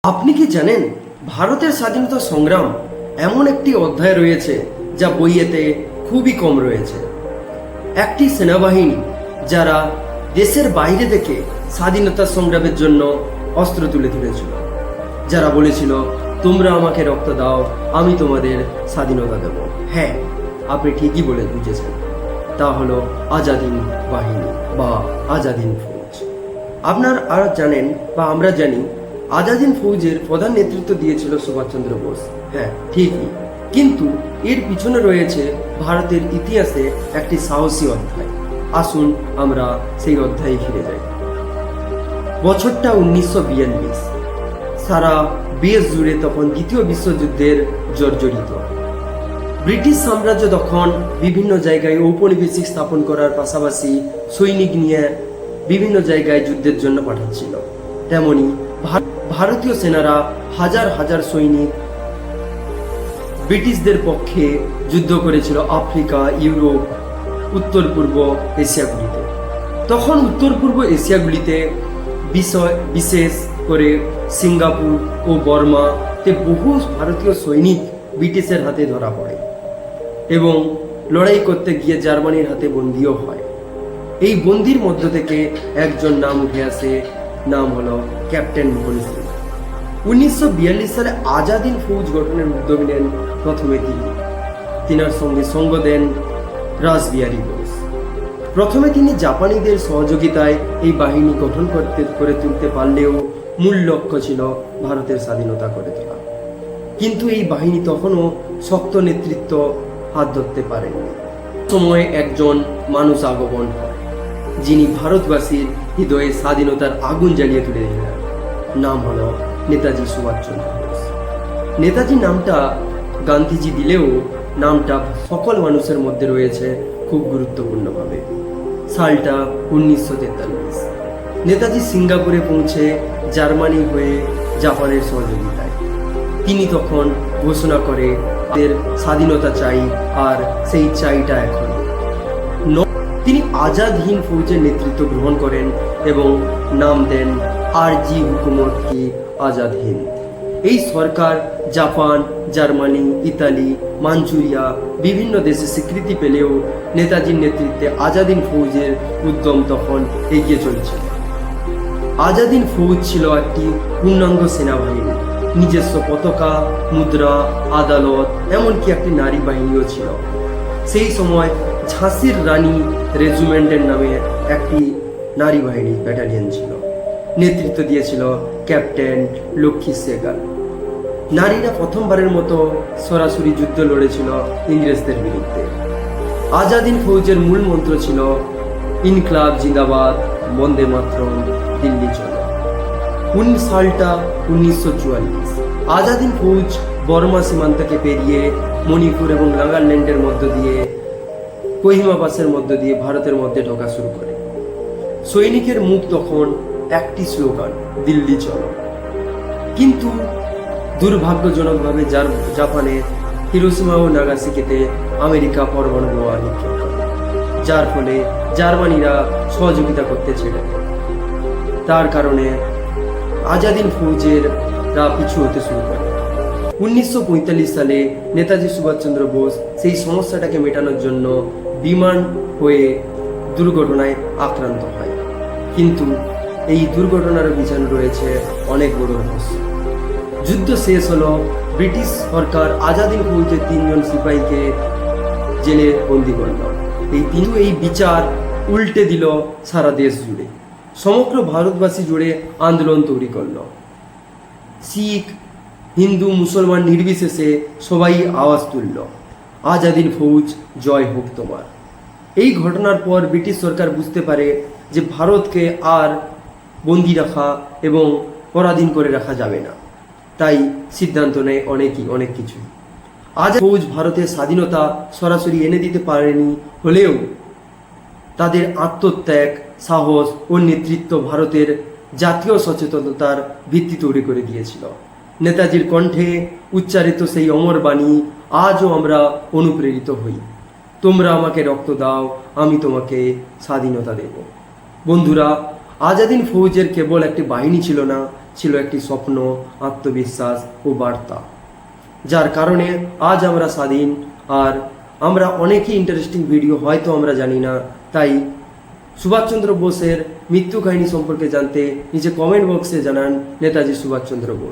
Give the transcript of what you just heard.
আপনি কি জানেন ভারতের স্বাধীনতা সংগ্রাম এমন একটি অধ্যায় রয়েছে যা বইয়েতে খুবই কম রয়েছে। একটি সেনাবাহিনী যারা দেশের বাইরে থেকে স্বাধীনতা সংগ্রামের জন্য অস্ত্র তুলে ধরেছিল, যারা বলেছিল তোমরা আমাকে রক্ত দাও, আমি তোমাদের স্বাধীনতা দেব। হ্যাঁ, আপনি ঠিকই বুঝেছেন, তা হলো আজাদিন বাহিনী বা আজাদিন ফৌজ। আপনার আর জানেন বা আমরা জানি আজাদিন ফৌজের প্রধান নেতৃত্ব দিয়েছিল সুভাষচন্দ্র বোস। হ্যাঁ, ঠিকই, কিন্তু এর পিছনে রয়েছে ভারতের ইতিহাসে একটি সাহসী অধ্যায়। আসুন আমরা সেই অধ্যায়ে ফিরে যাই। বছরটা 1942। সারা দেশ জুড়ে তখন দ্বিতীয় বিশ্বযুদ্ধের জর্জরিত। ব্রিটিশ সাম্রাজ্য তখন বিভিন্ন জায়গায় ঔপনিবেশিক স্থাপন করার পাশাপাশি সৈনিক নিয়ে বিভিন্ন জায়গায় যুদ্ধের জন্য পাঠাচ্ছিল। তেমনি ভারতীয় সেনারা হাজার হাজার সৈনিক ব্রিটিশদের পক্ষে যুদ্ধ করেছিল আফ্রিকা, ইউরোপ, উত্তর পূর্ব এশিয়াগুলিতে। তখন উত্তর পূর্ব এশিয়াগুলিতে বিশেষ করে সিঙ্গাপুর ও বর্মাতে বহু ভারতীয় সৈনিক ব্রিটিশের হাতে ধরা পড়ে এবং লড়াই করতে গিয়ে জার্মানির হাতে বন্দিও হয়। এই বন্দির মধ্য থেকে একজন নাম উঠে আসে, নাম হলো ক্যাপ্টেন মোহন সিং। 1942 সালে আজাদিন ফৌজ গঠনের উদ্যোগ নেন প্রথমে তিনার সঙ্গে সঙ্গ দেন রাসবিহারী বোস। প্রথমে তিনি জাপানিদের সহযোগিতায় এই বাহিনী গঠন করে তুলতে পারলেও মূল লক্ষ্য ছিল ভারতের স্বাধীনতা করে তোলা। কিন্তু এই বাহিনী তখনও শক্ত নেতৃত্ব হাত ধরতে পারেননি। সময়ে একজন মানুষ আগমন হয় যিনি ভারতবাসীর হৃদয়ে স্বাধীনতার আগুন জ্বালিয়ে তুলে দিলেন। নাম হলো নেতাজি সুভাষচন্দ্র বোস। নেতাজি নামটা গান্ধীজি দিলেও নামটা সকল মানুষের মধ্যে রয়েছে খুব গুরুত্বপূর্ণভাবে। সালটা 1943। নেতাজি সিঙ্গাপুরে পৌঁছে জার্মানি হয়ে জাপানের সহযোগিতায় তিনি তখন ঘোষণা করে তাদের স্বাধীনতা চাই, আর সেই চাইটা এখন তিনি আজাদ হিন্দ ফৌজের নেতৃত্ব গ্রহণ করেন এবং নাম দেন আরজি হুকুমত কি আজাদ হিন্দ। এই সরকার জাপান, জার্মানি, ইতালি, মাঞ্চুরিয়া বিভিন্ন দেশে স্বীকৃতি পেলেও নেতাজির নেতৃত্বে আজাদিন ফৌজের উদ্যম তখন এগিয়ে চলছে। আজাদিন ফৌজ ছিল একটি পূর্ণাঙ্গ সেনাবাহিনী, নিজস্ব পতাকা, মুদ্রা, আদালত, এমনকি একটি নারী বাহিনীও ছিল। সেই সময় ঝাঁসির রানী রেজিমেন্টের নামে একটি নারী বাহিনী ব্যাটালিয়ন ছিল, নেতৃত্ব দিয়েছিল ক্যাপ্টেন লক্ষ্মী সেহগাল। নারীরা প্রথমবারের মতো সরাসরি যুদ্ধ লড়েছিল ইংরেজদের বিরুদ্ধে। আজাদিন ফৌজের মূল মন্ত্র ছিল ইনকলাব জিন্দাবাদ, বন্দে মাতরম, দিল্লি চলো। সালটা 1944। আজাদিন ফৌজ বর্মা সীমান্তকে পেরিয়ে মণিপুর এবং নাগাল্যান্ডের মধ্য দিয়ে কোহিমা পাসের মধ্য দিয়ে ভারতের মধ্যে ঢোকা শুরু করে। সৈনিকের মুখ তখন একটি স্লোগান, দিল্লি চলো। কিন্তু দুর্ভাগ্যজনকভাবে জাপানের হিরোশিমা ও নাগাসাকিতে আমেরিকা পরমাণু বোমা নিক্ষেপ করে, যার ফলে জার্মানিরা সহযোগিতা করতে ছেড়ে দেয়। তার কারণে আজাদিন ফৌজের পিছু হতে শুরু করে। 1945 সালে নেতাজি সুভাষচন্দ্র বোস সেই সমস্যাটাকে মেটানোর জন্য বিমান হয়ে দুর্ঘটনায় আক্রান্ত হয়। কিন্তু এই দুর্ঘটনার পিছনে রয়েছে অনেক বড় রহস্য। যুদ্ধ শেষ হলো, ব্রিটিশ সরকার আজাদিন ফৌজের 3 জন সিপাহীকে জেলে বন্দি করল। এই বিচার উল্টে দিল সারা দেশ জুড়ে, সমগ্র ভারতবাসী জুড়ে আন্দোলন তৈরি করল। শিখ, হিন্দু, মুসলমান নির্বিশেষে সবাই আওয়াজ তুলল, আজাদিন ফৌজ জয় হোক তোমার। এই ঘটনার পর ব্রিটিশ সরকার বুঝতে পারে যে ভারতকে আর বন্দি রাখা এবং পরাধীন করে রাখা যাবে না, তাই সিদ্ধান্ত নেয় অনেক কিছু। আজাদ ফৌজ ভারতের স্বাধীনতা সরাসরি এনে দিতে পারেনি হলেও তাদের আত্মত্যাগ, সাহস ও নেতৃত্ব ভারতের জাতীয় সচেতনতার ভিত্তি তৈরি করে দিয়েছিল। নেতাজির কণ্ঠে উচ্চারিত সেই অমর বাণী আজও আমরা অনুপ্রেরিত হই, তোমরা আমাকে রক্ত দাও, আমি তোমাকে স্বাধীনতা দেব। বন্ধুরা, আজাদিন ফৌজের কেবল একটি বাহিনী ছিল না, ছিল একটি স্বপ্ন, আত্মবিশ্বাস ও বার্তা, যার কারণে আজ আমরা স্বাধীন। আর আমরা অনেকই ইন্টারেস্টিং ভিডিও হয়তো আমরা জানি না, তাই সুভাষচন্দ্র বোসের মৃত্যু কাহিনী সম্পর্কে জানতে নিচে কমেন্ট বক্সে জানান নেতাজি সুভাষচন্দ্র বোস।